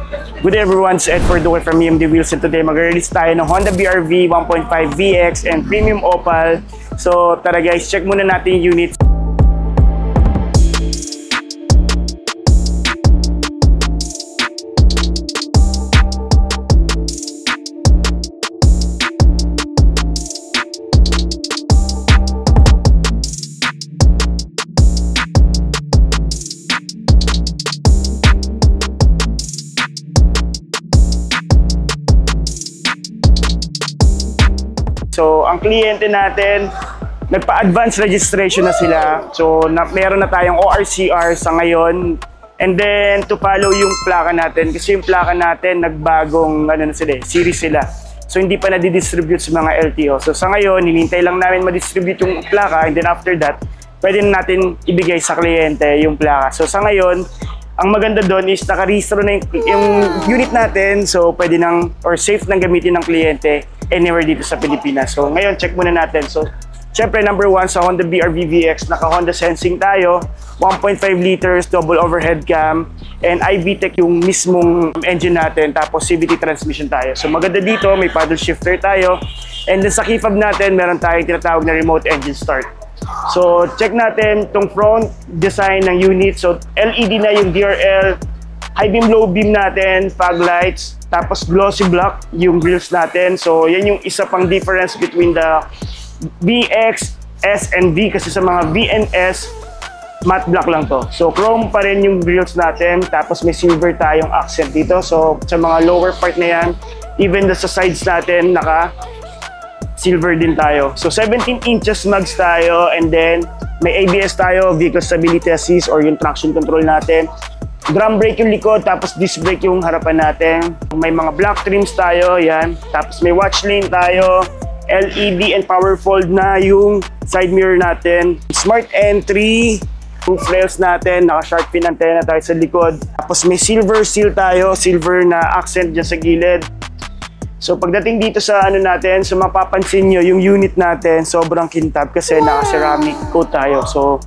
Good day everyone, it's Ed Forduque from EMD Wheels, and today mag-release tayo ng Honda BR-V 1.5 VX and Premium Opal. So tara guys, check muna natin yung units. So, ang kliyente natin, nagpa-advance registration na sila. So, meron na tayong ORCR sa ngayon. And then, to follow yung plaka natin. Kasi yung plaka natin, nagbagong series sila. So, hindi pa na-distribute sa mga LTO. So, sa ngayon, hinintay lang namin ma-distribute yung plaka. And then, after that, pwede na natin ibigay sa kliyente yung plaka. So, sa ngayon, ang maganda doon is nakarehistro na yung unit natin. So, pwede nang, or safe nang gamitin ng kliyente anywhere dito sa Pilipinas. So ngayon, check muna natin. So, syempre number 1 sa Honda BR-V VX, naka-Honda Sensing tayo, 1.5 liters, double overhead cam, and iVTEC yung mismong engine natin, tapos CVT transmission tayo. So maganda dito, may paddle shifter tayo, and then sa key fob natin, meron tayong tinatawag na remote engine start. So check natin tong front design ng unit. So LED na yung DRL, high beam, low beam natin, fog lights, tapos glossy black yung grills natin. So yan yung isa pang difference between the VX, S, and V, kasi sa mga V and S, matte black lang to. So chrome pa rin yung grills natin, tapos may silver tayong accent dito. So sa mga lower part na yan, even sa sides natin, naka silver din tayo. So 17 inches mags tayo, and then may ABS tayo, vehicle stability assist or yung traction control natin. Drum brake yung likod, tapos disc brake yung harapan natin. May mga black trims tayo, yan. Tapos may watch lane tayo, LED and power fold na yung side mirror natin. Smart entry, roof rails natin, naka-shark fin antenna tayo sa likod. Tapos may silver seal tayo, silver na accent dyan sa gilid. So pagdating dito sa natin, so mapapansin nyo yung unit natin, sobrang kintab kasi naka-ceramic coat tayo. So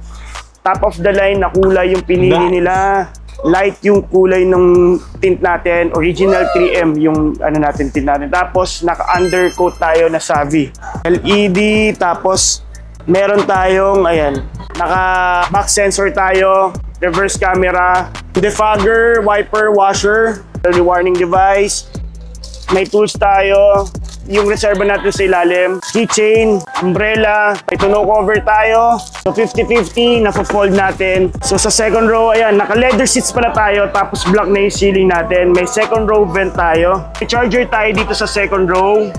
top of the line na kulay yung pinili nila. Light yung kulay ng tint natin, original 3M yung natin tint natin. Tapos naka-undercoat tayo na Savvy LED, tapos meron tayong naka-back sensor tayo, reverse camera, defogger, wiper, washer, early warning device, may tools tayo, yung reserva natin sa ilalim, keychain, umbrella, may tonneau cover tayo. So 50-50, napo-fold natin. So sa second row, ayan, naka-leather seats pala tayo, tapos black na yung ceiling natin. May second row vent tayo. May charger tayo dito sa second row.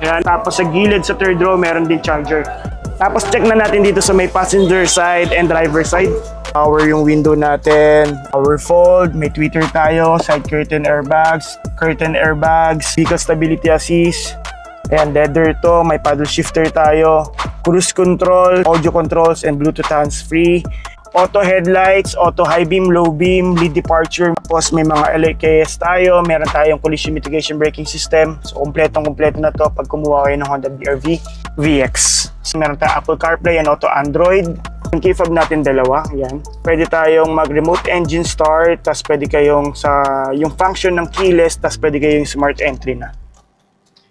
Ayan, tapos sa gilid sa third row, meron din charger. Tapos check na natin dito sa may passenger side and driver side. Power yung window natin, power fold, may tweeter tayo, side curtain airbags, vehicle stability assist. Ayan, leather to, may paddle shifter tayo, cruise control, audio controls, and Bluetooth hands-free. Auto headlights, auto high beam, low beam, lead departure. Tapos may mga LKS tayo, meron tayong collision mitigation braking system. So kompletong-kompleto na to pag kumuha kayo ng Honda BR-V VX. So meron tayong Apple CarPlay and Auto Android. Yung key fob natin dalawa, yan. Pwede tayong mag-remote engine start, tas pwede kayong yung function ng keyless, tas pwede kayong smart entry na.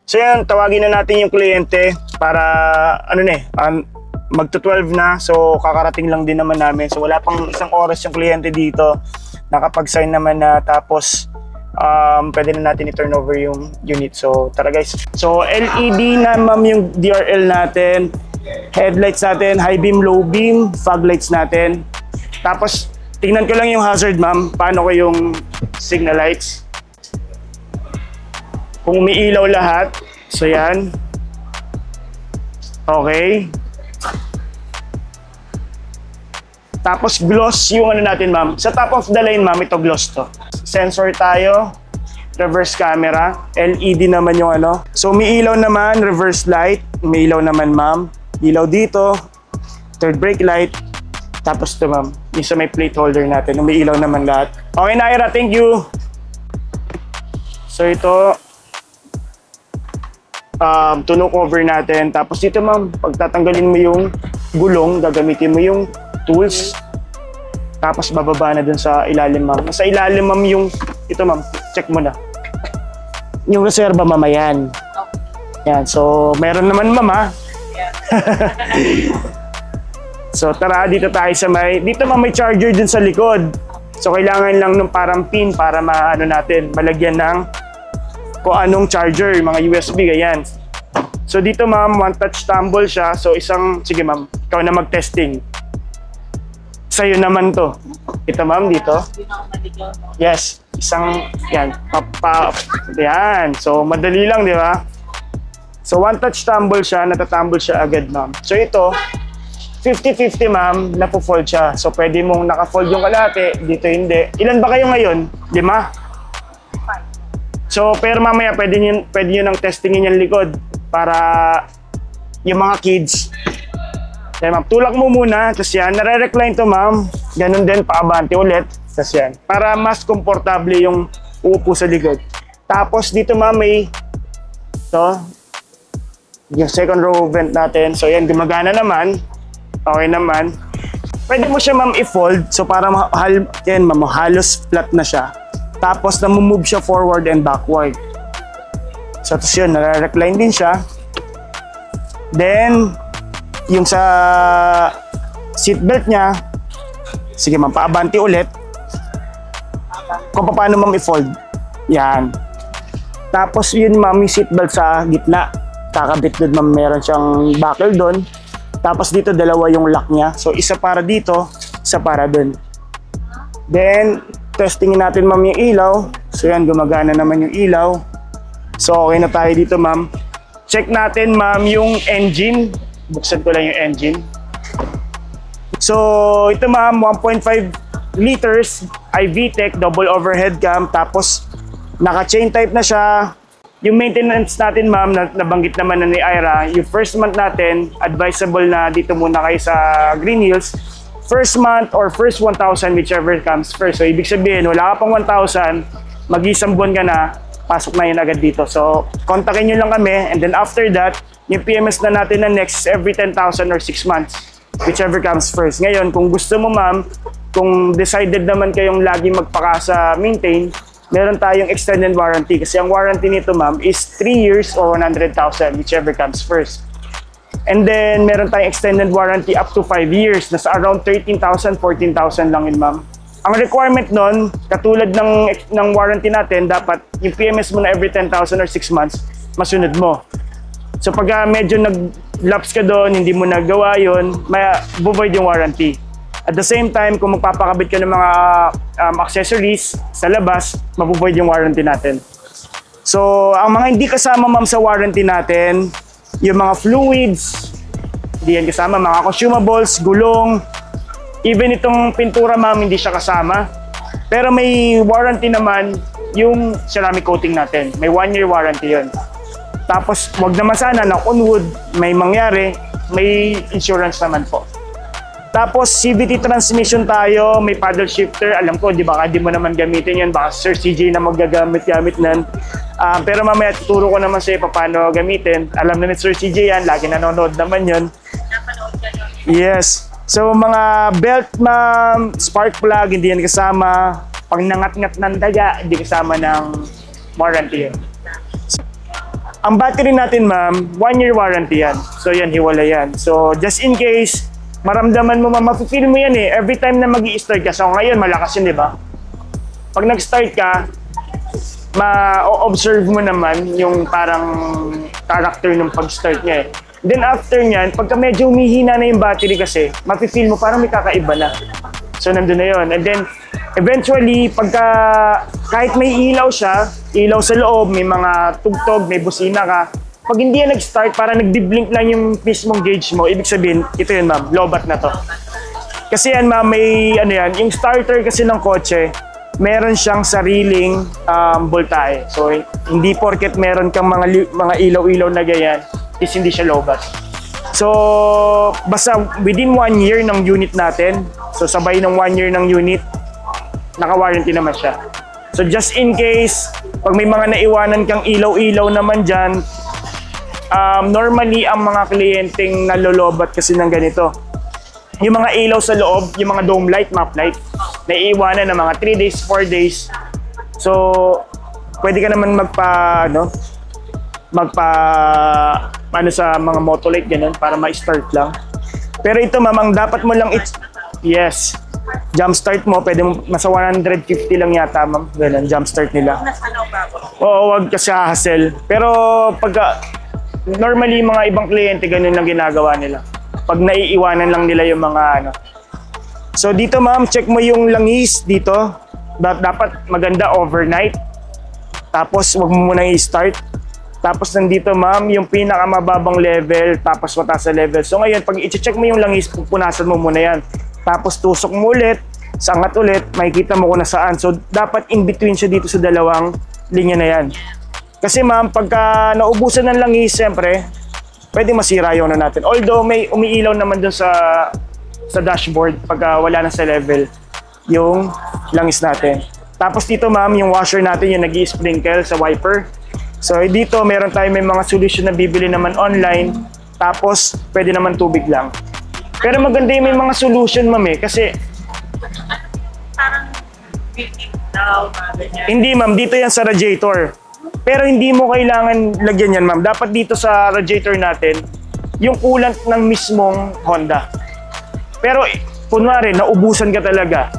So yan, tawagin na natin yung kliyente para magto-12 na. So kakarating lang din naman namin. So wala pang isang oras yung kliyente dito. Nakapag-sign naman na, tapos pwede na natin i-turn over yung unit. So tara guys. So LED na ma'am yung DRL natin. Headlights natin, high beam, low beam, fog lights natin. Tapos tingnan ko lang yung hazard ma'am, paano ko yung signal lights. Kung umiilaw lahat, so yan. Okay. Tapos gloss yung natin ma'am. Sa top of the line ma'am, ito gloss to. Sensor tayo, reverse camera, LED naman yung So umiilaw naman, reverse light, umiilaw naman ma'am. Ilaw dito, third brake light, tapos ito ma'am, yung sa may plate holder natin, umiilaw naman lahat. Okay Naira, thank you! So ito, tonneau cover natin, tapos dito ma'am, pag tatanggalin mo yung gulong, gagamitin mo yung tools, tapos bababa na dun sa ilalim ma'am. Sa ilalim ma'am yung ito ma'am, check mo na. Yung reserva ma'am, yan. Yan, so meron naman ma'am ha. So tara, dito tayo sa dito ma'am may charger dun sa likod. So kailangan lang ng parang pin para maano natin, malagyan ng kung anong charger, mga USB, ganyan. So dito ma'am, one touch tumble siya. So sige ma'am, ikaw na mag-testing. Sa'yo naman to. Ito ma'am, dito. Yes, yan. Yan. So madali lang, di ba? So one touch tumble siya, natatumble siya agad ma'am. So ito, 50-50 ma'am, napo-fold siya. So pwede mong naka-fold yung kalahati, dito hindi. Ilan ba kayo ngayon? 5. So pero mamaya pwede nyo nang testingin yung likod para yung mga kids. Yan ma'am, tulak mo muna, tapos yan, nare-recline to ma'am. Ganun din, paabante ulit. Tapos yan, para mas komportable yung upo sa likod. Tapos dito ma'am may yung second row vent natin. So yan, gumagana naman. Okay naman. Pwede mo siya ma'am i-fold. So para yan ma'am, halos flat na siya. Tapos namumove siya forward and backward. So tapos yun, nare-recline din siya. Then, yung sa seatbelt niya, sige ma'am, paabante ulit. Kung paano ma'am i-fold. Yan. Tapos yun ma'am, yung seatbelt sa gitna. Kakabit doon ma'am, meron siyang buckle doon. Tapos dito dalawa yung lock niya. So isa para dito, isa para doon. Then, testingin natin ma'am yung ilaw. So yan, gumagana naman yung ilaw. So okay na tayo dito ma'am. Check natin ma'am yung engine. Buksan ko lang yung engine. So ito ma'am, 1.5 liters, iVTEC, double overhead cam. Tapos naka-chain type na siya. Yung maintenance natin ma'am, nabanggit naman na ni Ira, yung first month natin, advisable na dito muna kayo sa Green Hills. First month or first 1,000, whichever comes first. So ibig sabihin, wala ka pang 1,000, mag-isang buwan ka na, pasok na yun agad dito. So kontakin nyo lang kami, and then after that, yung PMS na natin na next every 10,000 or 6 months, whichever comes first. Ngayon, kung gusto mo ma'am, kung decided naman kayong lagi magpaka sa maintain, meron tayong extended warranty kasi ang warranty nito ma'am is 3 years or 100,000, whichever comes first. And then meron tayong extended warranty up to 5 years, nasa around 13,000, 14,000 lang yun ma'am. Ang requirement nun, katulad ng warranty natin, dapat yung PMS mo na every 10,000 or 6 months, masunod mo. So pag medyo nag-lapse ka doon, hindi mo nagawa yun, may void yung warranty. At the same time, kung magpapakabit ka ng mga accessories sa labas, mabuvoid yung warranty natin. So, ang mga hindi kasama ma'am sa warranty natin, yung mga fluids, hindi yan kasama, mga consumables, gulong, even itong pintura ma'am, hindi siya kasama. Pero may warranty naman yung ceramic coating natin. May 1-year warranty yun. Tapos, wag naman sana na on wood, may mangyari, may insurance naman po. Tapos CVT transmission tayo, may paddle shifter. Alam ko, di ba, di mo naman gamitin yan. Baka Sir CJ na magagamit-gamit nan. Pero mamaya tuturo ko naman sa'yo paano gamitin. Alam na ni Sir CJ yan, lagi nanonood naman yun. Yes. So mga belt ma'am, spark plug, hindi yan kasama. Pag nangat-ngat ng daga, hindi kasama ng warranty yan. Ang battery natin ma'am, 1-year warranty yan. So yan, hiwala yan. So just in case, maramdaman mo, mapifeel mo yan eh. Every time na mag-i-start ka. So ngayon, malakas yun, di ba? Pag nag-start ka, ma-observe mo naman yung parang character ng pag-start niya eh. Then after nyan, pagka medyo humihina na yung battery kasi, mapifeel mo parang may kakaiba na. So nandun na yun. And then, eventually, kahit may ilaw siya, ilaw sa loob, may mga tugtog, may busina ka, pag hindi yan nag-start, parang nagdi-blink lang yung mismong gauge mo, ibig sabihin, ito yun ma'am, lobat na to. Kasi yan ma'am, may yung starter kasi ng kotse, meron siyang sariling voltahe. So hindi porket meron kang mga ilaw-ilaw na ganyan, is hindi siya lobat. So basta within 1 year ng unit natin, so sabay ng 1 year ng unit, naka-warranty naman siya. So just in case, pag may mga naiwanan kang ilaw-ilaw naman dyan, normally, ang mga kliyenteng nalolobat kasi ng ganito, yung mga ilaw sa loob, yung mga dome light, map light, naiiwanan ng mga 3 days, 4 days. So, pwede ka naman ano sa mga Motolite ganun para ma-start lang. Pero ito ma'am, ang dapat mo lang yes. Jump start mo, pwede mo nasa 150 lang yata ma'am. Ganun, jump start nila. Oo, wag ka sa hassle. Pero pagka normally mga ibang kliyente ganun lang ginagawa nila. Pag naiiwanan lang nila yung mga ano. So dito ma'am, check mo yung langis dito. Dapat maganda overnight. Tapos wag mo muna i-start. Tapos nandito ma'am, yung pinakamababang level, tapos mataas na level. So ngayon, pag i-check mo yung langis, pupunasan mo muna yan. Tapos tusok mo ulit, sangat ulit, makikita mo kung nasaan. So dapat in between siya dito sa dalawang linya na yan. Kasi ma'am, pagka naubusan ng langis, siyempre, pwede masira yung ano natin. Although may umiilaw naman dun sa dashboard pagka wala na sa level yung langis natin. Tapos dito ma'am, yung washer natin yung nag-i-sprinkle sa wiper. So dito meron tayo may mga solution na bibili naman online. Tapos pwede naman tubig lang. Pero maganda yung may mga solution ma'am kasi parang built-in daw, ganyan. hindi ma'am, dito yan sa radiator. Pero hindi mo kailangan lagyan yan ma'am. Dapat dito sa radiator natin yung coolant ng mismong Honda. Pero kunwari naubusan ka talaga.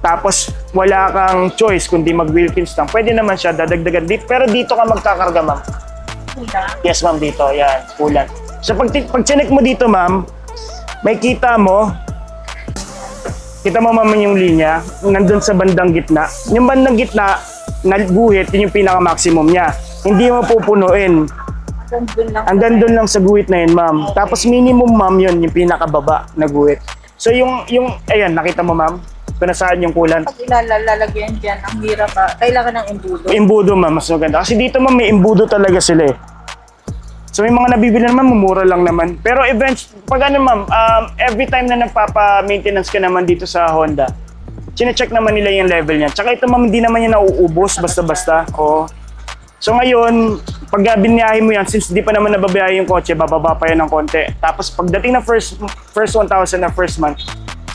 Tapos wala kang choice kundi mag-Wilkins lang. Pwede naman siya dadagdagan dito. Pero dito ka magkakarga ma'am. Yes ma'am, dito. Yan, coolant. So pag chinek mo dito ma'am, may kita mo ma'am yung linya, nandun sa bandang gitna. Yung bandang gitna, guhit, yun yung pinaka-maximum niya. Hindi mo pupunuin. Hanggang dun lang sa guhit na yun ma'am. Tapos minimum ma'am yun, yung pinakababa na guhit. So ayan, nakita mo ma'am? Kung nasaan yung coolant. Pag ilalagyan dyan, ang hirap ba? Kailangan ng embudo. Embudo ma'am, mas maganda. Kasi dito ma'am, may embudo talaga sila eh. So may mga nabibili naman, mumura lang naman. Pero pag ano ma'am, every time na nagpapa-maintenance ka naman dito sa Honda, chine-check naman nila yung level niya. Tsaka ito ma'am, hindi naman yan nauubos basta-basta. Oo. So ngayon, pag biniyahe mo yan, since di pa naman nababiyahe yung kotse, bababa pa yan ng konti. Tapos pagdating na first 1,000 na first month,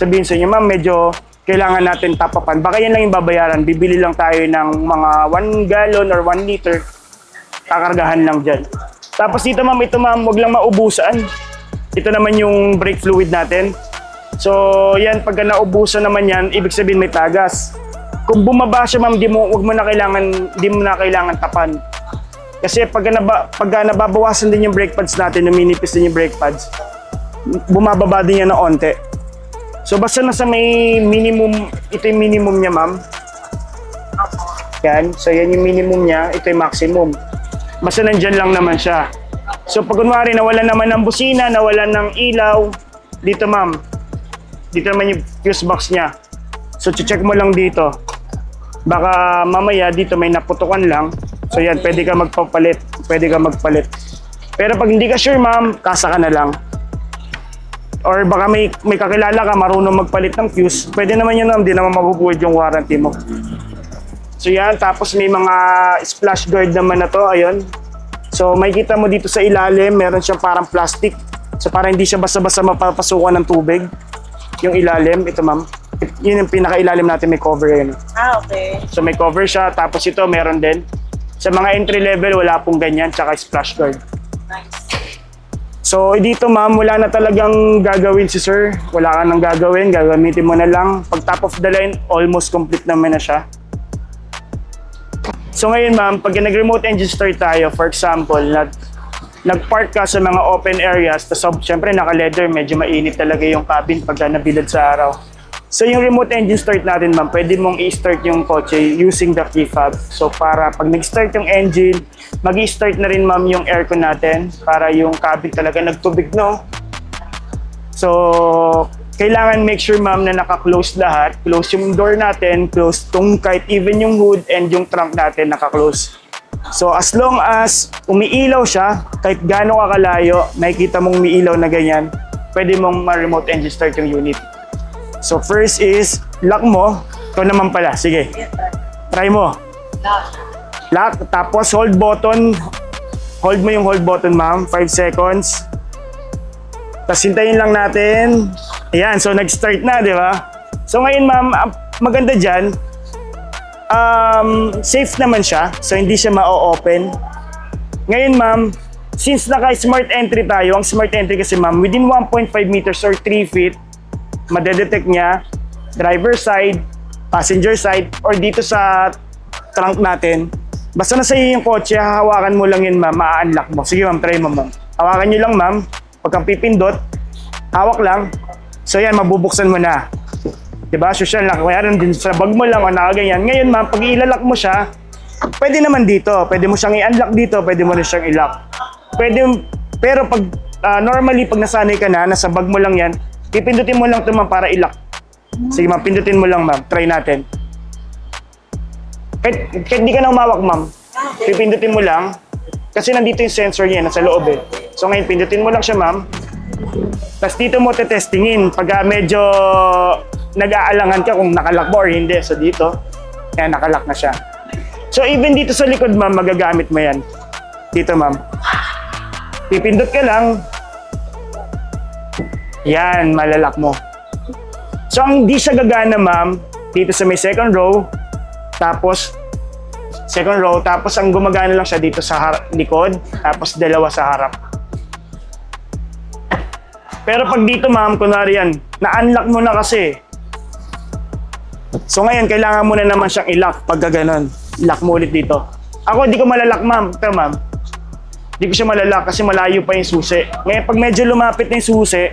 sabihin sa inyo, ma'am, medyo kailangan natin top-upan. Baka yan lang yung babayaran. Bibili lang tayo ng mga 1 gallon or 1 liter. Kakargahan lang dyan. Tapos dito ma'am, ito ma'am, wag lang maubusan. Ito naman yung brake fluid natin. So yan, pagka naubusan naman yan, ibig sabihin may tagas. Kung bumaba siya ma'am, di mo na kailangan tapan. Kasi pagka nababawasan din yung brake pads natin, numinipis din yung brake pads, bumababa din yan ng onte. So basta nasa may minimum, ito yung minimum niya ma'am. Yan, so yan yung minimum niya, ito yung maximum. Basta nandyan lang naman siya. So pag kunwari nawalan naman ng busina, nawalan ng ilaw, dito ma'am, dito naman yung fuse box niya. So check mo lang dito. Baka mamaya dito may naputukan lang. So yan, pwede ka magpapalit. Pero pag hindi ka sure ma'am, kasa ka na lang. Or baka may kakilala ka, marunong magpalit ng fuse, pwede naman yun ma'am, di naman mabubuhid yung warranty mo. So yan, tapos may mga splash guard naman na to, ayun. So makikita mo dito sa ilalim, meron siyang parang plastic. So para hindi siya basta-basta mapapasukan ng tubig. Yung ilalim, ito ma'am. Yun yung pinaka-ilalim natin, may cover yun. Okay. So may cover siya, tapos ito meron din. Sa mga entry level, wala pong ganyan, tsaka splash guard. Nice. So dito ma'am, wala na talagang gagawin si sir. Wala ka nang gagawin, gagamitin mo na lang. Pag top of the line, almost complete naman na siya. So ngayon ma'am, pag nag-remote engine start tayo, for example, nag-park ka sa mga open areas, tapos syempre naka-leather, medyo mainit talaga yung cabin pagka nabilad sa araw. So yung remote engine start natin ma'am, pwede mong i-start yung kotse using the key fob. So para pag nag-start yung engine, mag-i-start na rin ma'am yung aircon natin para yung cabin talaga nagtubig, no? So kailangan make sure ma'am na naka-close lahat. Close yung door natin, close tong kahit even yung hood and yung trunk natin naka-close. So as long as umiilaw siya, kahit gaano kakalayo, nakikita mong umiilaw na ganyan, pwede mong ma-remote engine start yung unit. So first is, lock mo. Ito naman pala, sige. Try mo. Lock, tapos hold button. Hold mo yung hold button ma'am, 5 seconds. Tapos hintayin lang natin. Ayan, so nag-start na, di ba? So ngayon ma'am, maganda dyan, Safe naman siya, so hindi siya ma-open. Ngayon ma'am, since naka-smart entry tayo, ang smart entry kasi ma'am, within 1.5 meters or 3 feet, madedetect niya driver side, passenger side, or dito sa trunk natin. Basta nasa iyo yung kotse, hahawakan mo lang yun ma'am, ma-unlock mo. Sige ma'am, try mo ma'am. Hawakan nyo lang ma'am, pag kang pipindot, hawak lang. So yan, mabubuksan mo na. Diba? Social lock. Kaya din sa bag mo lang o nakaganyan. Ngayon ma'am, pag ilalak mo siya, pwede naman dito. Pwede mo siyang i-unlock dito, pwede mo rin siyang i-lock. Pwede, pero pag normally, pag nasanay ka na, nasa bag mo lang yan, pipindutin mo lang ito ma'am para i-lock. Sige ma'am, pindutin mo lang ma'am. Try natin. Kahit di ka na umawak ma'am, pipindutin mo lang. Kasi nandito yung sensor niya, nasa loob eh. So ngayon, pindutin mo lang siya ma'am. Tapos dito mo tetestingin. Pag medyo nag-aalangan ka kung nakalock mo or hindi. So dito, yan, nakalock na siya. So even dito sa likod ma'am, magagamit mo yan. Dito ma'am. Pipindot ka lang. Yan, malalak mo. So ang di siya gagana ma'am, dito sa may second row. Tapos, second row. Tapos ang gumagana lang siya dito sa likod. Tapos dalawa sa harap. Pero pag dito ma'am, kunwari yan, na-unlock mo na kasi. So ngayon, kailangan mo na naman siyang i-lock pag gano'n. Lock mo ulit dito. Ako, di ko malalock ma'am. Ito ma'am. Di ko siya malalock kasi malayo pa yung susi. Ngayon, pag medyo lumapit na yung susi,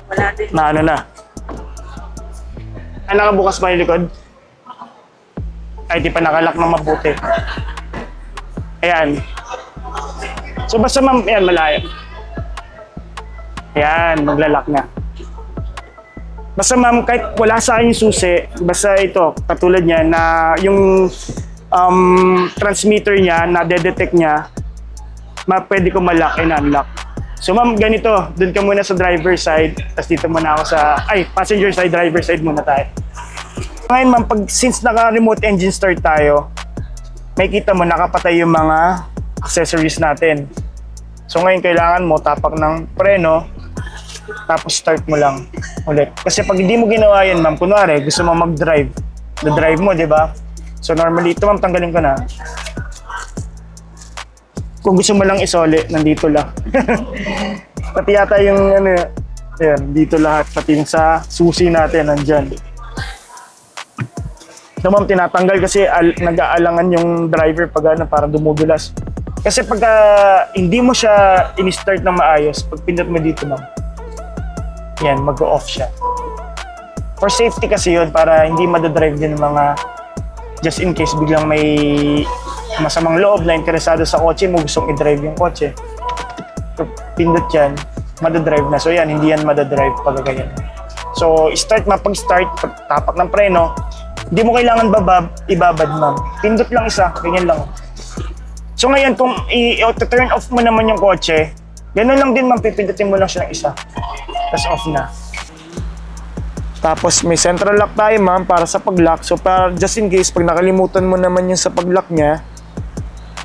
Wala din. na ano na. Ay, nakabukas pa yung likod? Ay, di pa nakalock ng mabuti. Ayan. So basta ma'am, ayan, malayo. Ayan, maglalock na. Basta ma'am, kahit wala sa akin yung susi, basta ito, katulad niya na yung transmitter niya, na detect niya, pwede ko ma-lock and unlock. So ma'am, ganito, dun ka muna sa driver side, tapos dito muna ako sa, passenger side, driver side muna tayo. Ngayon ma'am, since naka-remote engine start tayo, may kita mo, nakapatay yung mga accessories natin. So ngayon, kailangan mo tapak ng preno, tapos start mo lang ulit. Kasi pag hindi mo ginawa yan ma'am, kunwari, gusto mo mag-drive, na-drive mo, di ba? So normally, ito ma'am, tanggalin ko na. Kung gusto mo lang isoli, nandito lang. Pati yata yung ano, yan, dito lahat. Pati yung sa susi natin, nandyan. So ma'am, tinatanggal kasi nag-aalangan yung driver pag ano, parang dumudulas. Kasi pag hindi mo siya in-start na maayos, pag pindot mo dito ma'am, yan, mag-off siya. For safety kasi yun, para hindi madadrive din ng mga, just in case biglang may masamang loob na interesado sa kotse mo, gustong i-drive yung kotse. So, pindot yan, madadrive na. So yan, hindi yan madadrive pag ganyan. So, start ma'am, pag-start, tapak ng preno, hindi mo kailangan ibabad ma'am. Pindot lang isa, ganyan lang. So ngayon, kung i-turn off mo naman yung kotse, gano'n lang din ma'am, pipindutin mo lang siya ng isa. Tapos off na. Tapos may central lock tayo ma'am para sa pag-lock. So para just in case, pag nakalimutan mo naman yung sa pag-lock niya,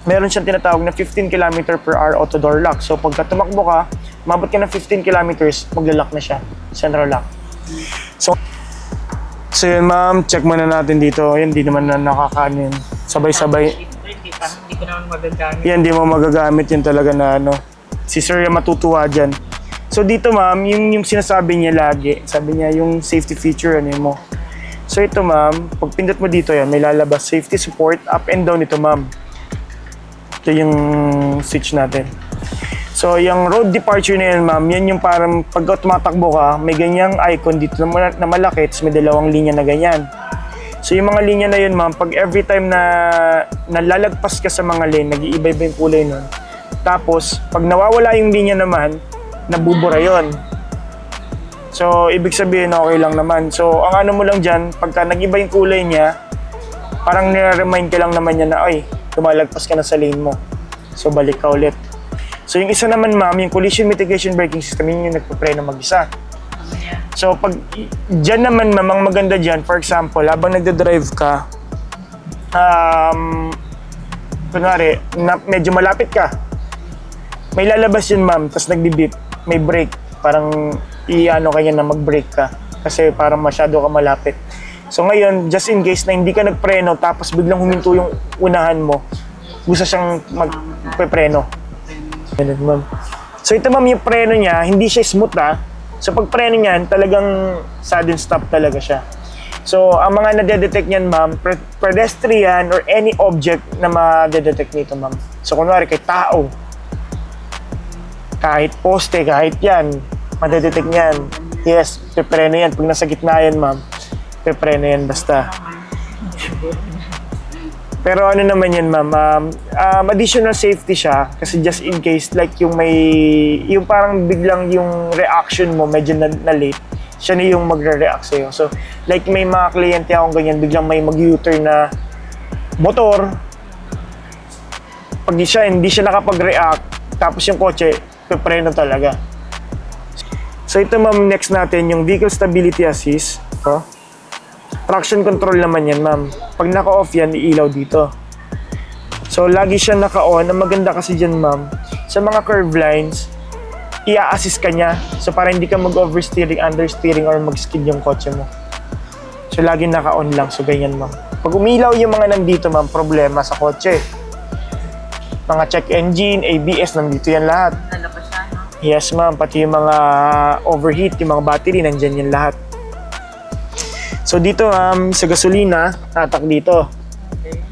meron siyang tinatawag na 15 km per hour auto door lock. So pagka tumakbo ka, mabot ka ng 15 kilometers, magla-lock na siya. Central lock. So yun ma'am, check muna natin dito. Yan, di naman na nakakanin. Sabay-sabay. Hindi ko naman magagamit. Yan, di mo magagamit yun talaga na ano. Si sir yung matutuwa dyan. So dito ma'am, yung sinasabi niya lagi, sabi niya yung safety feature, ano mo. So ito ma'am, pag pindot mo dito yan, may lalabas safety support, up and down ito ma'am. Ito yung switch natin. So yung road departure na yan ma'am, yan yung parang pag tumatakbo ka, may ganyang icon dito na malaki, tapos may dalawang linya na ganyan. So yung mga linya na yun ma'am, pag every time na nalalagpas ka sa mga lane, nag-iiba-iba yung kulay nun. Tapos pag nawawala yung linya naman, nabubura yon. So ibig sabihin okay lang naman. So ang ano mo lang dyan, pagka nag-iba yung kulay niya, parang nire-remind ka lang naman niya na ay, tumalagpas ka na sa lane mo. So balik ka ulit. So yung isa naman ma'am, yung collision mitigation braking system, yun yung nagpapreno mag-isa. So pag dyan naman ma'am, ang maganda dyan, for example, habang nagda-drive ka, kunwari, medyo malapit ka, may lalabas yun ma'am, tapos nagbi-beep, may brake, parang i-ano kanya na mag-brake ka, kasi parang masyado ka malapit. So ngayon, just in case na hindi ka nagpreno tapos biglang huminto yung unahan mo, gusto siyang magpe-preno. Ganun, ma'am. So ito ma'am, yung preno niya, hindi siya smooth So pag preno niyan, talagang sudden stop talaga siya. So ang mga nadedetect niyan ma'am, pedestrian or any object na madedetect nito ma'am. So kunwari kay tao, kahit poste, kahit yan, madedetect niyan. Yes, pepreno yan. Pag nasa gitna yan ma'am, pepreno yan basta. Pero ano naman yan ma'am, additional safety siya kasi just in case like yung parang biglang yung reaction mo medyo na late, siya na yung magre-react sa'yo. So like may mga kliyente akong ganyan, biglang may mag-U-turn na motor, pag hindi siya nakapag-react, tapos yung kotse, pepreno talaga. So ito ma'am, next natin yung vehicle stability assist. Traction control naman yan ma'am. Pag naka-off yan, iilaw dito. So lagi siya naka-on. Ang maganda kasi dyan ma'am, sa mga curve lines, i-assist ka niya. So para hindi ka mag-oversteering, understeering, or mag-skid yung kotse mo. So lagi naka-on lang. So ganyan ma'am. Pag umilaw yung mga nandito ma'am, problema sa kotse. Mga check engine, ABS, nandito yan lahat. Nalabas siya, no? Yes ma'am, pati yung mga overheat, yung mga battery, nandyan yan lahat. So dito ma'am, sa gasolina, tatak dito. Okay.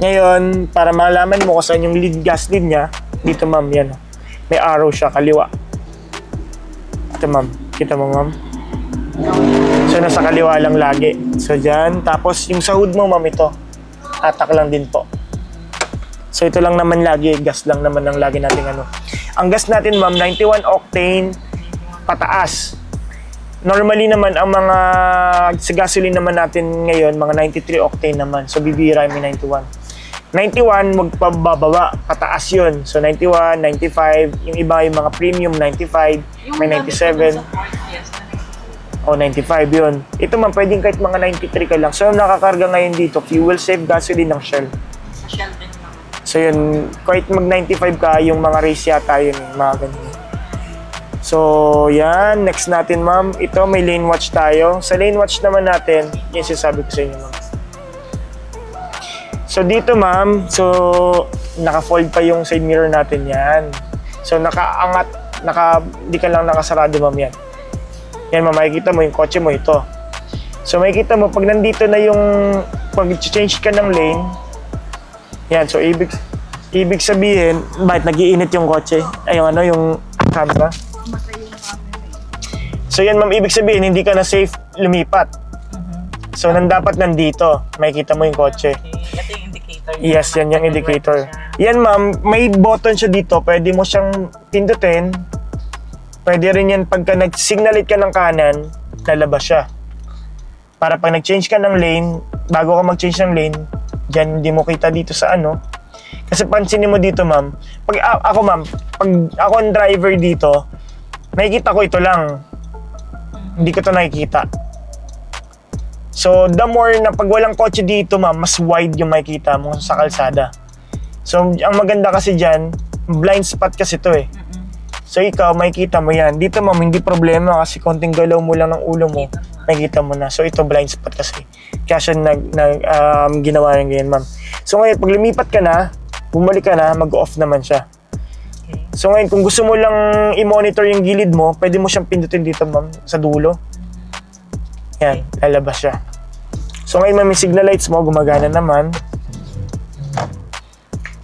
Ngayon, para malaman mo kung saan yung gas lead niya, dito ma'am, yan. May arrow siya, kaliwa. Ito ma'am, kita mo ma'am. So nasa kaliwa lang lagi. So dyan, tapos yung sa hood mo ma'am, ito. Tatak lang din po. So ito lang naman lagi, gas lang naman ang lagi natin ano. Ang gas natin ma'am, 91 octane, pataas. Normally naman, ang mga sa gasoline naman natin ngayon, mga 93 octane naman. So, bibira may 91. 91, magpababa, pataas yun. So, 91, 95, yung iba yung mga premium, 95, may 97. O, 95 yun. Ito man, pwedeng kahit mga 93 ka lang. So, yung nakakarga ngayon dito, fuel save gasoline ng Shell. Sa Shell din naman. So, yun, kahit mag 95 ka, yung mga race yata yun, mga ganyan. So, yan. Next natin, ma'am. Ito, may lane watch tayo. Sa lane watch naman natin, yung sinasabi ko sa inyo, ma'am. So, dito, ma'am. So, naka-fold pa yung side mirror natin yan. So, nakaangat. Di ka lang nakasarado, ma'am, yan. Yan, ma'am. Makikita mo yung kotse mo, ito. So, makikita mo, pag nandito na yung pag-change ka ng lane, yan. So, ibig sabihin, bakit nag-iinit yung kotse? Ay, yung ano, yung camera. So yan ma'am, ibig sabihin hindi ka na safe lumipat. So dapat nandito, makikita mo yung kotse. Okay. Ito yung indicator. Yes, yan yung indicator. Yan ma'am, may button siya dito, pwede mo siyang pindutin. Pwede rin yan pagka nag-signalit ka ng kanan, lalabas siya. Para pag nag-change ka ng lane, bago ka mag-change ng lane, dyan hindi mo kita dito sa ano. Kasi pansinin mo dito ma'am, pag ako ang driver dito, nakikita ko ito lang. Hindi ko ito nakikita. So, the more na pag walang kotse dito ma'am, mas wide yung makikita mo sa kalsada. So, ang maganda kasi dyan, blind spot kasi ito eh. So, ikaw, makikita mo yan. Dito ma'am, hindi problema kasi konting galaw mo lang ng ulo mo, makikita mo na. So, ito blind spot kasi. Kaya siya ginawa yung ganyan ma'am. So, ngayon, pag lumipat ka na, bumalik ka na, mag-off naman siya. So ngayon, kung gusto mo lang i-monitor yung gilid mo, pwede mo siyang pindutin dito ma'am, sa dulo. Yan, lalabas siya. So ngayon ma'am, yung signal lights mo, gumagana naman.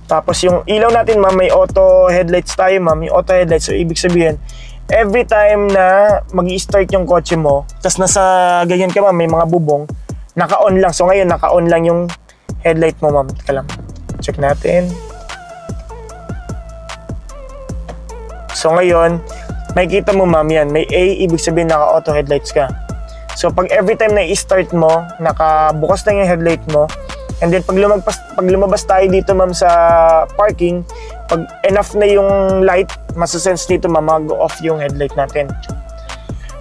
Tapos yung ilaw natin ma'am, may auto headlights tayo ma'am. Yung auto headlights, so ibig sabihin, every time na mag-i-start yung kotse mo, tas nasa ganyan ka ma'am, may mga bubong, naka-on lang. So ngayon, naka-on lang yung headlight mo ma'am. Teka lang, check natin. So ngayon, makikita mo ma'am yan, may A, ibig sabihin naka-auto headlights ka. So pag every time na i-start mo, nakabukas na yung headlight mo, and then pag lumabas tayo dito ma'am sa parking, pag enough na yung light, masasense dito ma'am, mag-off yung headlight natin.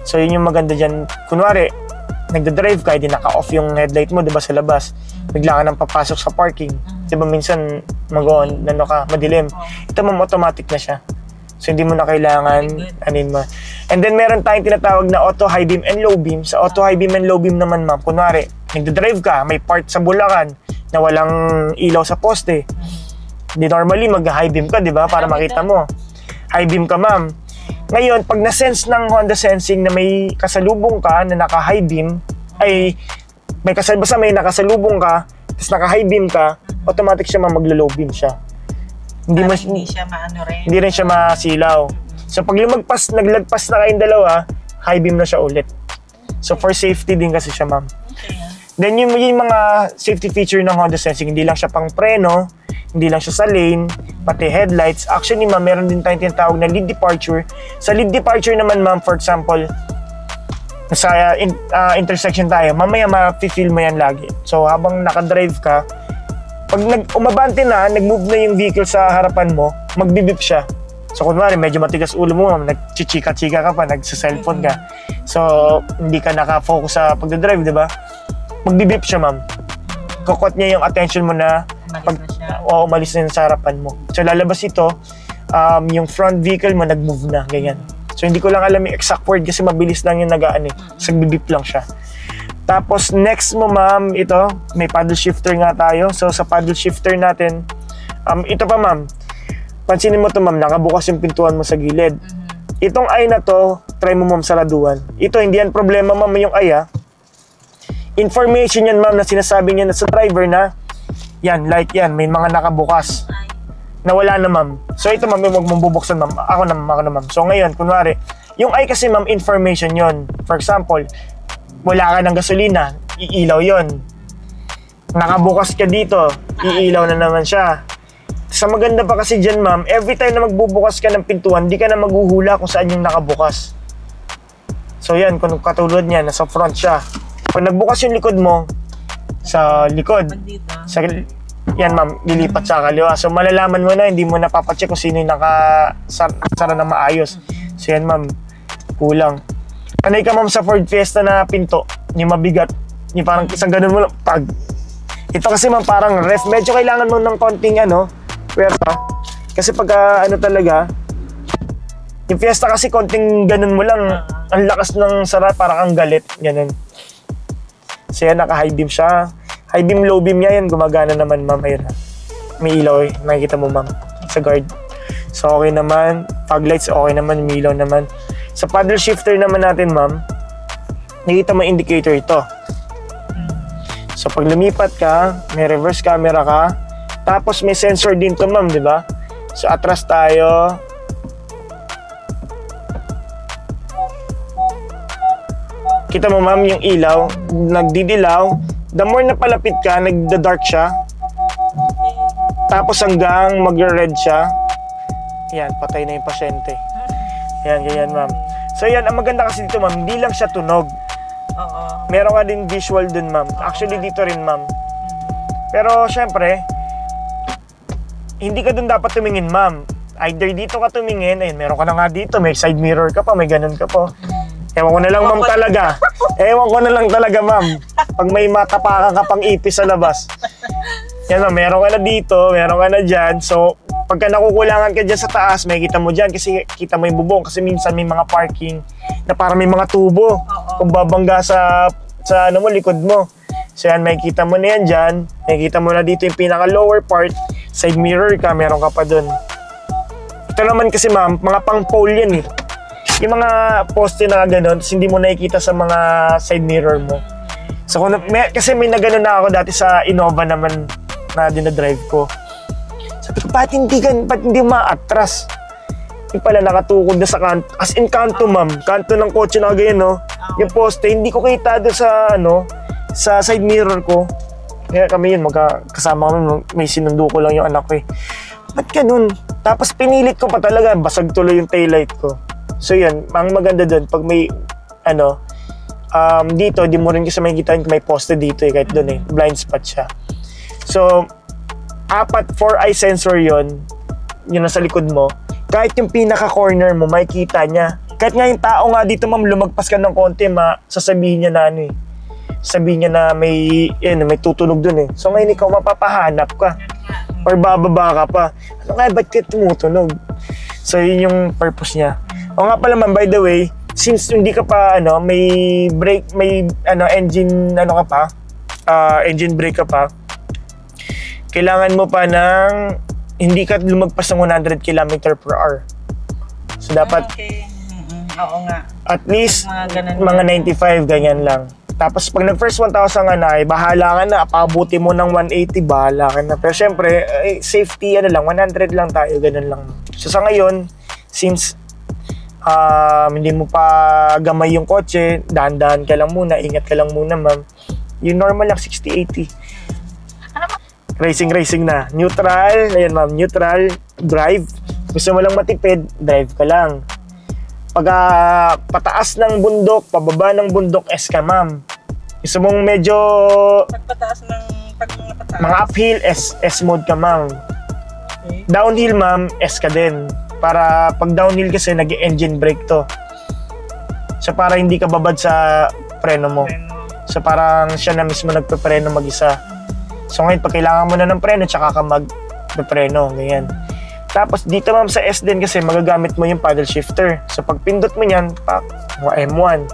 So yun yung maganda dyan. Kunwari, nagda-drive ka, hindi naka-off yung headlight mo, diba sa labas, bigla ka nang papasok sa parking. Diba minsan, mag-on, madilim. Ito ma'am, automatic na siya. So, hindi mo na kailangan, anin mo. And then, meron tayong tinatawag na auto high beam and low beam. Sa auto high beam and low beam naman, ma'am, kunwari, nagdadrive ka, may part sa Bulacan na walang ilaw sa poste. Di normally mag-high beam ka, di ba? Para makita mo. High beam ka, ma'am. Ngayon, pag na-sense ng Honda Sensing na may kasalubong ka na naka-high beam, ay basta may nakasalubong ka, tapos naka-high beam ka, automatic siya maglo-low beam siya. Hindi siya maano rin. Hindi rin siya masilaw. So pag naglagpas na kayong dalawa, high beam na siya ulit. So for safety din kasi siya, ma'am. Okay. Then yung mga safety feature ng Honda Sensing, hindi lang siya pang preno, hindi lang siya sa lane, pati headlights. Actually, ma'am, meron din tayong tinatawag na lead departure. Sa lead departure naman, ma'am, for example, sa intersection tayo, mamaya ma-feel mo yan lagi. So habang nakadrive ka, pag umabante na, nag-move na yung vehicle sa harapan mo, magbibip siya. So kunwari, medyo matigas ulo mo, ma'am, nagchichika-chika ka pa, nagsa-cellphone ka. So hindi ka nakafocus sa pagdadrive, di ba? Magbibip siya, ma'am. Kukot niya yung attention mo na umalis na sa harapan mo. So lalabas ito, yung front vehicle mo nag-move na, ganyan. So hindi ko lang alam yung exact word kasi mabilis lang yung nagaan eh. So nagbibip lang siya. Tapos next mo, ma'am, ito, may paddle shifter nga tayo. So sa paddle shifter natin, ito pa, ma'am. Pansinin mo to, ma'am, nakabukas yung pintuan mo sa gilid. Itong eye na to, try mo, ma'am, saraduan. Ito, hindi yan problema, ma'am, yung eye, information yan, ma'am, na sinasabi niya na sa driver na yan, light yan, may mga nakabukas. Nawala na, ma'am. So ito, ma'am, huwag mong bubuksan, ma'am. Ako na, ma'am. So ngayon, kunwari, yung eye kasi, ma'am, information yon. For example, wala ka ng gasolina, iilaw yon. Nakabukas ka dito, iilaw na naman siya. Sa maganda pa kasi dyan, ma'am, every time na magbubukas ka ng pintuan, di ka na maghuhula kung saan yung nakabukas. So yan, kung katulad niya, nasa front siya. Pag nagbukas yung likod mo, sa likod, yan, ma'am, lilipat sa kaliwa. So malalaman mo na, hindi mo napapacheck kung sino yung nakasara na maayos. So yan, ma'am, kulang. Panay ka, ma'am, sa Ford Fiesta na pinto, yung mabigat, yung parang isang ganun mo lang, pag. Ito kasi, ma'am, parang ref, medyo kailangan mo ng konting, pwersa. Kasi pag, talaga, yung Fiesta kasi konting ganun mo lang, ang lakas ng sara, parang ang galit, ganun. So yan, naka-high beam siya. High beam, low beam niya yan, gumagana naman, ma'am. Ayun, may ilaw eh, nakikita mo, ma'am, sa guard. So okay naman, fog lights okay naman, may ilaw naman. Sa paddle shifter naman natin, ma'am, nakita mo indicator ito. So pag lumipat ka, may reverse camera ka, tapos may sensor din to, ma'am, di ba? So atras tayo. Kita mo, ma'am, yung ilaw, nagdidilaw. The more na palapit ka, nagda-dark siya. Tapos hanggang mag-red siya. Yan, patay na yung pasyente. Yan, ganyan, ma'am. So yan, ang maganda kasi dito, ma'am, hindi lang siya tunog. Oo. Meron ka din visual dun, ma'am. Actually, dito rin, ma'am. Pero, syempre, hindi ka dun dapat tumingin, ma'am. Either dito ka tumingin, ayun, meron ka na nga dito, may side mirror ka pa, may ganun ka po. Ewan ko na lang, ma'am, talaga. Ewan ko na lang talaga, ma'am. Pag may matapakan ka pang ipis sa labas. Yan, ma'am, meron ka na dito, meron ka na dyan. So, pagka nakukulangan ka dyan sa taas, may kita mo dyan kasi kita mo yung bubong. Kasi minsan may mga parking na parang may mga tubo. Kung babangga sa likod mo. So yan, may kita mo na yan dyan. May kita mo na dito yung pinaka-lower part. Side mirror ka, meron ka pa dun. Ito naman kasi, ma'am, mga pang-pole yan eh. Yung mga poste na gano'n, hindi mo nakikita sa mga side mirror mo. So, kasi may nagano na ako dati sa Innova naman na dinadrive ko. Sabi ko, ba't hindi ma-atras? Yung pala nakatukod na sa kanto. As in kanto, ma'am. Kanto ng kotse na ganyan, no? Yung poste, hindi ko kita doon sa side mirror ko. Kaya kami yun, magkasama kami, may sinundo ko lang yung anak ko eh. Ba't ganun? Tapos pinilit ko pa talaga, basag tuloy yung taillight ko. So yun, ang maganda doon, pag may, dito, di mo rin kasi makikita may poste dito eh, kahit doon eh, blind spot siya. So, 4-eye sensor yun nasa likod mo. Kahit yung pinaka-corner mo, makikita niya. Kahit nga yung tao nga dito, ma'am, lumagpas ka ng konti, sasabihin niya na sabihin niya na may tutunog doon eh. So ngayon ikaw mapapahanap ka. Or bababa ka pa. Ano nga, ba't ka tumutunog? So yun yung purpose niya. O nga pala, ma'am, by the way, since hindi ka pa, may brake, may, engine, ka pa, engine brake ka pa, kailangan mo pa ng hindi ka lumagpas ng 100 km per hour. So dapat Okay. Oo nga. at least Mga ganun. mga 95, ganyan lang. Tapos pag nag-first 1,000 ka na, bahala ka na, paabuti mo ng 180, bahala ka na. Pero syempre, safety, 100 lang tayo, ganun lang. So sa ngayon, since hindi mo pa gamay yung kotse, dahan-dahan ka lang muna, ingat ka lang muna, ma'am. Yung normal lang, 60-80. Racing na. Neutral, ayan ma'am, neutral, drive. Gusto mo lang matipid, drive ka lang. Pag pataas ng bundok, pababa ng bundok, S ka ma'am. Gusto mong medyo Pagpataas ng pagpataas. mga uphill, S mode ka ma'am. Okay. Downhill ma'am, S ka din. Para pag downhill kasi nag-engine brake to. So para hindi ka babad sa preno mo. So parang siya na mismo nagpe-preno mag-isa. So ngayon pag kailangan mo na ng preno, tsaka ka mag-preno, ganyan. Tapos dito ma'am sa S din kasi magagamit mo yung paddle shifter. So pag pindot mo yan, M1.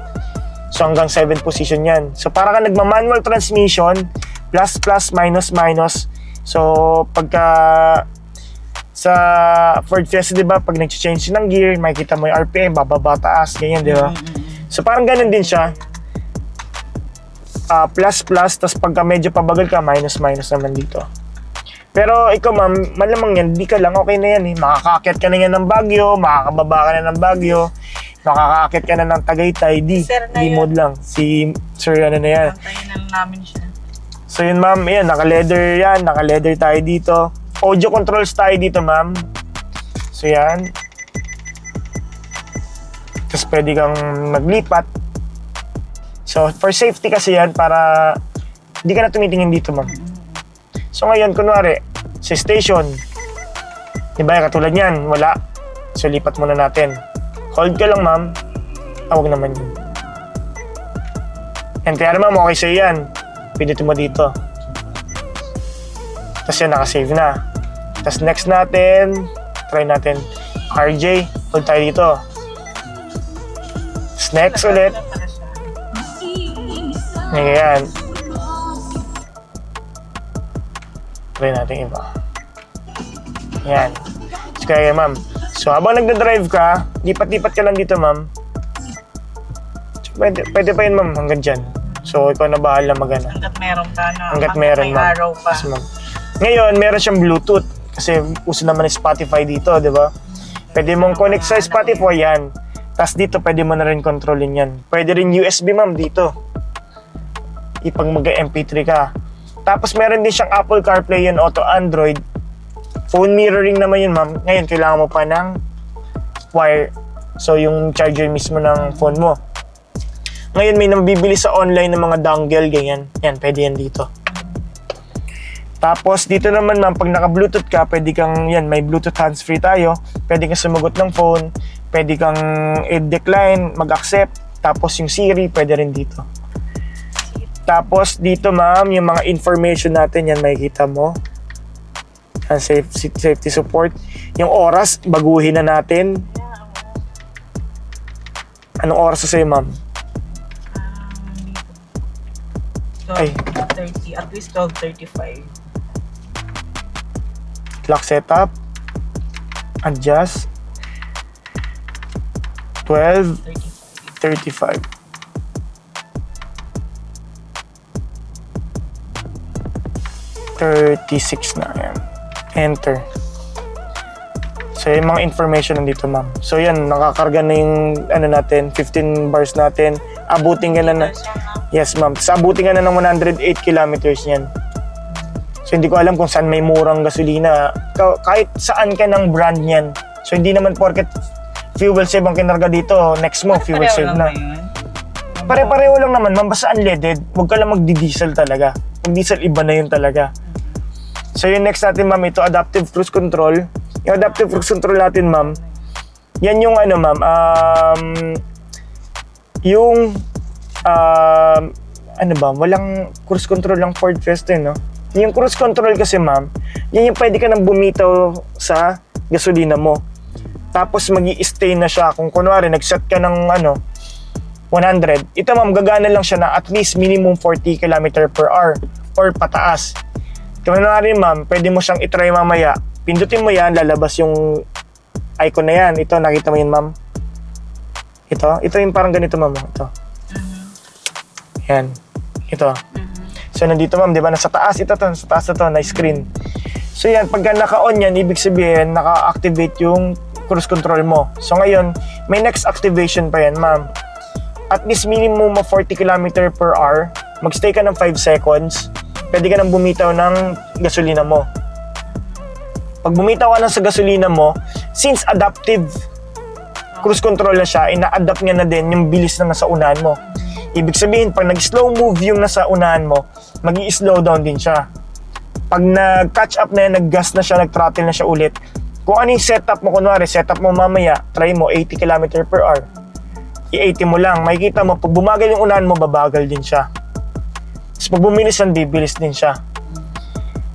So hanggang 7 position yan. So para ka nagma-manual transmission, plus, minus. So pagka sa Ford Fiesta, di ba, pag nag-change ng gear, makikita mo yung RPM, bababa, taas, ganyan, di ba? So parang ganun din siya. Plus, tapos pagka medyo pabagal ka, minus naman dito. Pero ikaw ma'am, malamang yan, di ka lang, okay na yan eh. Makakakit ka na yan ng Baguio, makakababa ka na ng Baguio, makakakit ka na ng Tagaytay, di mode lang. Si Sir ano na yan. Antayin na namin siya. So yun ma'am, yan, naka-leather tayo dito. Audio controls tayo dito ma'am. So yan. Tapos pwede kang maglipat. So for safety kasi yan, para hindi ka na tumitingin dito ma'am. So ngayon, kunwari, sa station, di ba, katulad yan, wala. So lipat muna natin. Hold ka lang ma'am. Huwag naman yun. And kaya ma'am, okay sa'yo yan. Pindutin mo dito. Tapos yan, nakasave na. Tapos next natin, try natin. RJ, hold tayo dito. Tapos next ulit. Ngayon. Try natin iba. Yan. So kaya ma'am. So habang nagda-drive ka, lipat-lipat ka lang dito ma'am. So, pwede pa yun ma'am, hanggang dyan. So ikaw na bahala magana. Hanggat meron pa, no? Hanggat meron may ma'am. araw pa. Yes, ma'am. Ngayon, meron siyang Bluetooth. Kasi uso naman yung Spotify dito, di ba? Pwede mong connect sa Spotify yan. Tapos dito, pwede mo na rin kontrolin yan. Pwede rin USB ma'am dito. Ipag mag-MP3 ka. Tapos meron din siyang Apple CarPlay and Auto Android. Phone mirroring naman yun ma'am. Ngayon, kailangan mo pa ng wire. So yung charger mismo ng phone mo. Ngayon, may nabibili sa online ng mga dongle, ganyan. Yan, pwede yan dito. Tapos dito naman ma'am, pag naka-Bluetooth ka, pwede kang, yan, may Bluetooth hands-free tayo. Pwede kang sumagot ng phone. Pwede kang i-decline, mag-accept. Tapos yung Siri, pwede rin dito. Tapos dito ma'am, yung mga information natin, yan makikita mo. Yan, safety support. Yung oras, baguhin na natin. Anong oras sa sa'yo ma'am? Ay. 12:30, at least 12:35. Clock setup. Adjust. 12:35. 36 na yan. Enter. So yung mga information nandito ma'am. So yan, nakakarga na yung ano natin, 15 bars natin. Abutin ka na yes ma'am. Sa abutin ka na ng 108 kilometers yan. So hindi ko alam kung saan may murang gasolina. Kahit saan ka ng brand niyan. So hindi naman porket fuel save ang kinarga dito, next mo fuel save na. Pare-pareho lang naman ma'am, basta unleaded. Huwag ka lang magdi-diesel talaga. Yung diesel iba na yun talaga. So yung next natin ma'am, ito adaptive cruise control. Yung adaptive cruise control natin ma'am, yan yung ano ma'am, ano ba, walang cruise control lang Ford Fiesta, no? Yung cruise control kasi ma'am, yan yung pwede ka nang bumitaw sa gasolina mo. Tapos magi-stay na siya kung kunwari nag-set ka ng ano, 100. Ito ma'am, gagana lang siya na at least minimum 40 km per hour or pataas. Kung na rin ma'am, pwede mo siyang itry mamaya. Pindutin mo yan, lalabas yung icon na yan. Ito, nakita mo yun ma'am? Ito yung parang ganito ma'am. Ito. Yan. Ito. So nandito ma'am, di ba? Nasa taas ito to. Sa taas ito, na screen. So yan, pagka naka-on yan, ibig sabihin, naka-activate yung cruise control mo. So ngayon, may next activation pa yan ma'am. At least minimum of 40 km per hour. Magstay ka ng 5 seconds. Pwede ka nang bumitaw ng gasolina mo. Pag bumitaw ka na sa gasolina mo, since adaptive cruise control na siya, ina-adapt niya na din yung bilis na nasa unahan mo. Ibig sabihin, pag nag-slow move yung nasa unahan mo, mag-i-slow down din siya. Pag nag-catch up na yan, nag-gas na siya, nag-throttle na siya ulit, kung ano yung setup mo, kunwari, setup mo mamaya, try mo 80 km per hour. I-80 mo lang, makikita mo, pag bumagal yung unahan mo, babagal din siya. Tapos pag bumilis yan, bibilis din siya.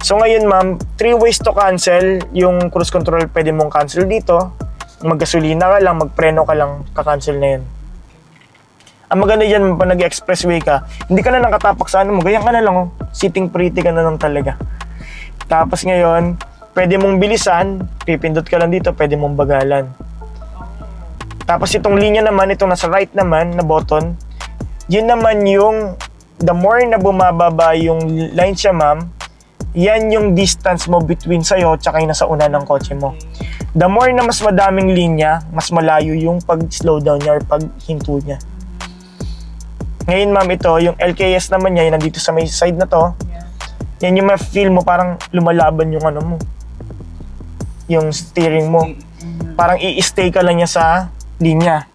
So ngayon ma'am, 3 ways to cancel yung cruise control. Pwede mong cancel dito, maggasolina ka lang, magpreno ka lang, kakancel na yun. Ang maganda dyan, pag nag-expressway ka, hindi ka na nakatapak sa ano mo, ganyan ka na lang, oh. Sitting pretty ka na lang talaga. Tapos ngayon, pwede mong bilisan, pipindot ka lang dito, pwede mong bagalan. Tapos itong linya naman, itong nasa right naman na button, yun naman yung the more na bumababa yung line siya ma'am, yan yung distance mo between sa'yo tsaka yung nasa una ng kotse mo. The more na mas madaming linya, mas malayo yung pag-slow down niya or pag-hinto niya. Ngayon ma'am, ito, yung LKS naman niya, yung nandito sa may side na to, yan yung ma-feel mo parang lumalaban yung ano mo, yung steering mo. Parang i-stay ka lang niya sa linya.